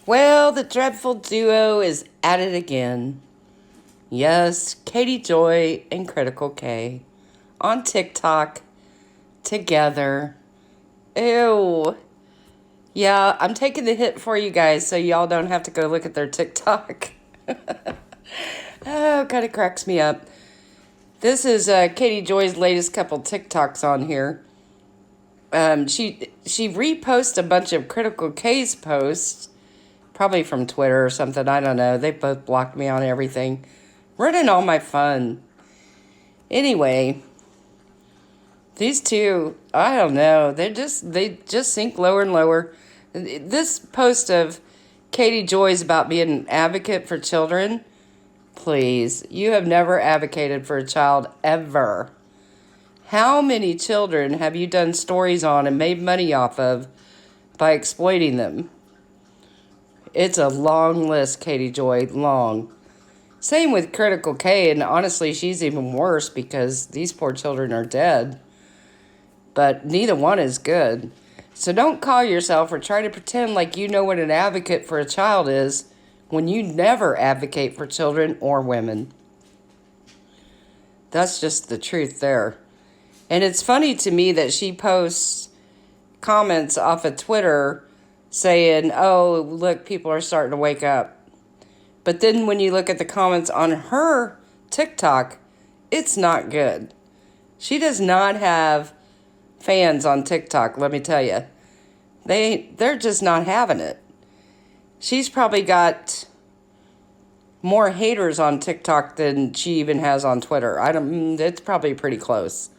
Well, the dreadful duo is at it again. Yes, Katie Joy and Critical K on TikTok together. Ew. Yeah, I'm taking the hit for you guys so y'all don't have to go look at their TikTok. Oh, kind of cracks me up. This is Katie Joy's latest couple TikToks on here. She reposts a bunch of Critical K's posts, probably from Twitter or something. I don't know. They both blocked me on everything, ruining all my fun. Anyway, these two, I don't know. They just sink lower and lower. This post of Katie Joy's about being an advocate for children. Please, you have never advocated for a child ever. How many children have you done stories on and made money off of by exploiting them? It's a long list, Katie Joy, long. Same with Critical K, and honestly, she's even worse because these poor children are dead. But neither one is good. So don't call yourself or try to pretend like you know what an advocate for a child is when you never advocate for children or women. That's just the truth there. And it's funny to me that she posts comments off of Twitter saying, oh, look, people are starting to wake up. But then when you look at the comments on her TikTok, it's not good. She does not have fans on TikTok, let me tell you. They're just not having it. She's probably got more haters on TikTok than she even has on Twitter. It's probably pretty close.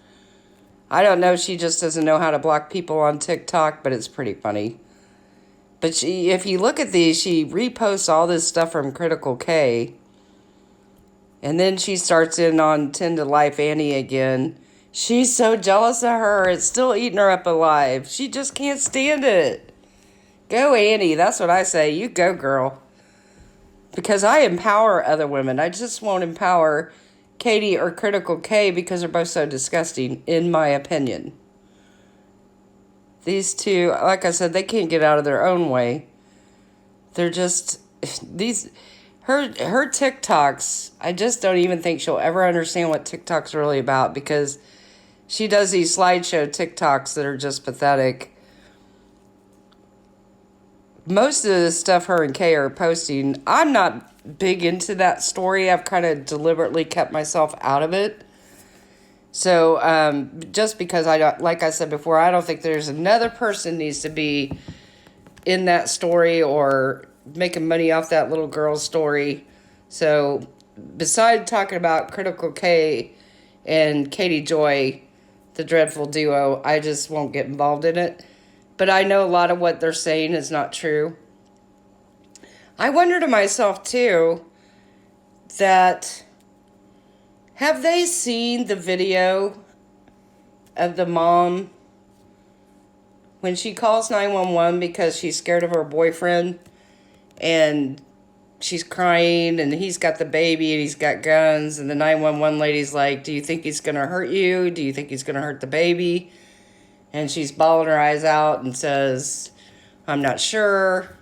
I don't know, she just doesn't know how to block people on TikTok, but it's pretty funny. But if you look at these, she reposts all this stuff from Critical K, and then she starts in on 10 to Life Annie again. She's so jealous of her, it's still eating her up alive. She just can't stand it. Go Annie, that's what I say. You go, girl. Because I empower other women. I just won't empower Katie or Critical K because they're both so disgusting, in my opinion. These two, like I said, they can't get out of their own way. They're just, her TikToks, I just don't even think she'll ever understand what TikTok's really about because she does these slideshow TikToks that are just pathetic. Most of the stuff her and Kay are posting, I'm not big into that story. I've kind of deliberately kept myself out of it. So just because like I said before, I don't think there's another person needs to be in that story or making money off that little girl's story. So besides talking about Critical K and Katie Joy, the dreadful duo, I just won't get involved in it. But I know a lot of what they're saying is not true. I wonder to myself, too, that have they seen the video of the mom when she calls 911 because she's scared of her boyfriend and she's crying and he's got the baby and he's got guns and the 911 lady's like, do you think he's going to hurt you? Do you think he's going to hurt the baby? And she's bawling her eyes out and says, I'm not sure.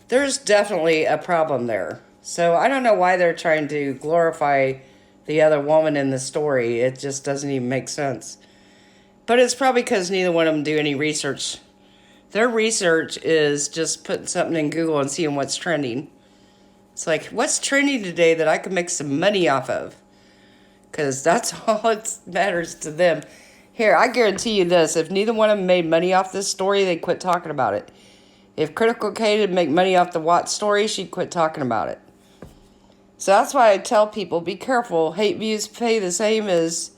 There's definitely a problem there. So I don't know why they're trying to glorify the other woman in the story. It just doesn't even make sense. But it's probably because neither one of them do any research. Their research is just putting something in Google and seeing what's trending. It's like, what's trending today that I can make some money off of? Because that's all it matters to them. Here, I guarantee you this. If neither one of them made money off this story, they'd quit talking about it. If Critical K didn't make money off the Watts story, she'd quit talking about it. So that's why I tell people, be careful. Hate views pay the same as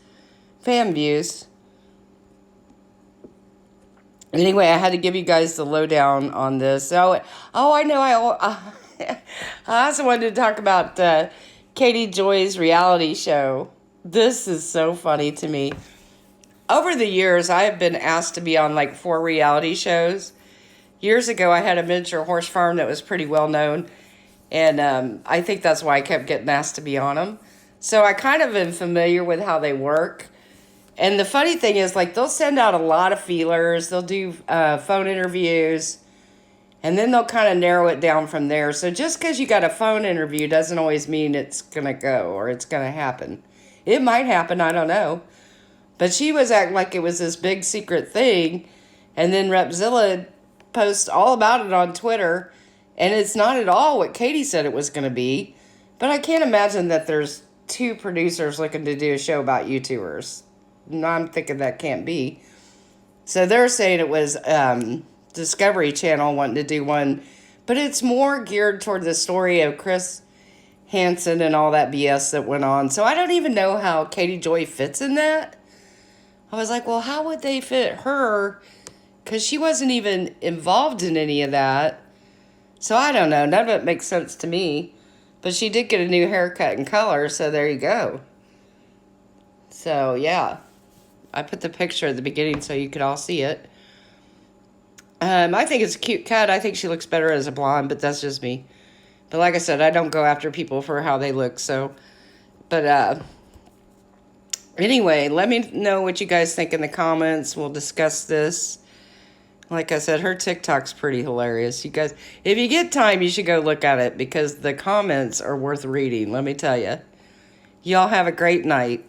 fan views. Anyway, I had to give you guys the lowdown on this. I know. I also wanted to talk about Katie Joy's reality show. This is so funny to me. Over the years, I have been asked to be on like 4 reality shows. Years ago, I had a miniature horse farm that was pretty well known. And I think that's why I kept getting asked to be on them. So I kind of am familiar with how they work. And the funny thing is, like, they'll send out a lot of feelers. They'll do phone interviews. And then they'll kind of narrow it down from there. So just because you got a phone interview doesn't always mean it's going to go or it's going to happen. It might happen, I don't know. But she was acting like it was this big secret thing. And then Repzilla posts all about it on Twitter. And it's not at all what Katie said it was going to be. But I can't imagine that there's two producers looking to do a show about YouTubers. No, I'm thinking that can't be. So they're saying it was Discovery Channel wanting to do one. But it's more geared toward the story of Chris Hansen and all that BS that went on. So I don't even know how Katie Joy fits in that. I was like, well, how would they fit her? Because she wasn't even involved in any of that. So I don't know. None of it makes sense to me. But she did get a new haircut and color, so there you go. So, yeah. I put the picture at the beginning so you could all see it. I think it's a cute cut. I think she looks better as a blonde, but that's just me. But like I said, I don't go after people for how they look, so. But, anyway, let me know what you guys think in the comments. We'll discuss this. Like I said, her TikTok's pretty hilarious. You guys, if you get time, you should go look at it because the comments are worth reading, let me tell you. Y'all have a great night.